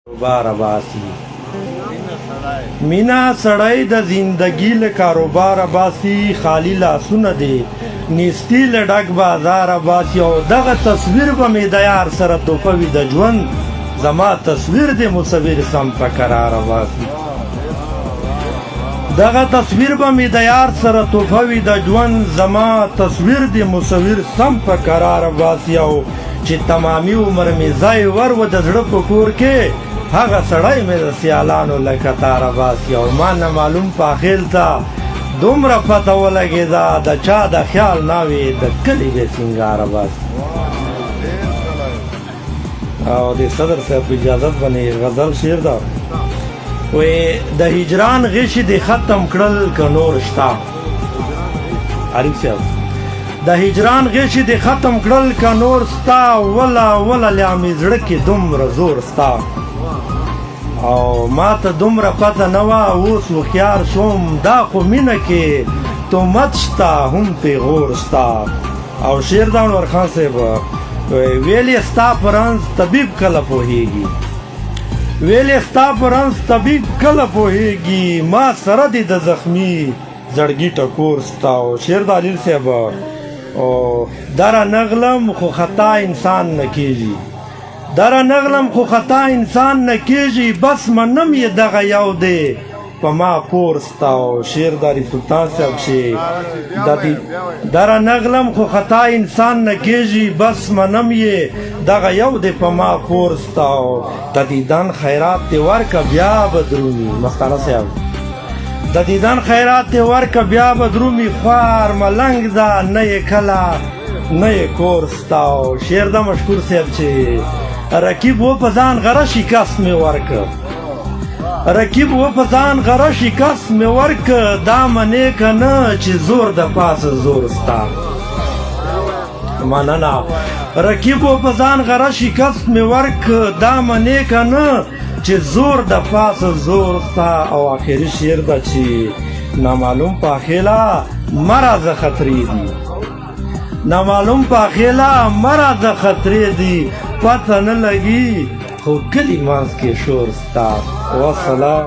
کاروبار باسي مینا سړی د زندګی له کاروبار باسي خالی لاسونه دی نیستی له ډک بازار باسي او دغه تصویر به مې د یار سره توپوي د ژوند زما تصویر د مصور سم په قرار باسي دغه تصویر به مې د یار سره توپوي د ژوند زما تصویر د مصور سم په قرار باسي او چې تمامي عمر مې ځای ور و د زړه په کور کې هغه سړی مې د سیالانو له کتاره باسي او ما نه معلوم پاخیل ته دومره پته ولګېده د چا د خیال ناوې د کلي بې سینګاره باسي او د صدر صاحب په اجازت باندې غزل شعر ده وی د هجران غشي دې ختم کړل که نور شته عارف صاحب د هجران غشي دې ختم کړل که نور ستا وله لیا مې زړه کې دومره زور ستا او ما ته دومره پته نه وه اوس هوښیار شوم دا خو مینه کې تهمت شته هم پیغور شته او شعر ده انور خان صاحب ویلې ستا په رنځ طبیب کله پوهېږي ویلې ستا په رنځ طبیب کله پوهېږي ما سره دې د زخمي زړګي ټکور ستا او شعر د علیل صاحب دره نغلم خو خطا انسان نه کېږي دره نغلم خو خطا انسان نه کېږي بس منم یې دغه یو دی په ما پور ستا او شعر د عارف سلطان صاحب چې دره نغلم خو خطا انسان نه کېږي بس منم یې دغه یو دی په ما پور ستا او د دیدن خیرات دې ورکه بیا به درومي مستانه صاحب د دیدن خیرات دې ورکه بیا به درومي خوار ملنګ ده نه یې کله نه یې کور ستا او شعر د مشکور صاحب چې رکیب و په ځان غره شکست مې ورکه رکیب و په ځان غره شکست مې ورکه دا منې که نه چې زور د پاسه زور ستا مننه رکیب و په ځان غره شکست مې ورکه دا منې که نه چې زور د پاسه زور ستا او آخري شعر ده چې نامعلوم پاخیله مرازه خطرې دي نامعلوم پاخیله مرازه خطرې دي پته نه لګي خو کلي منځ کې شور ستا وسلام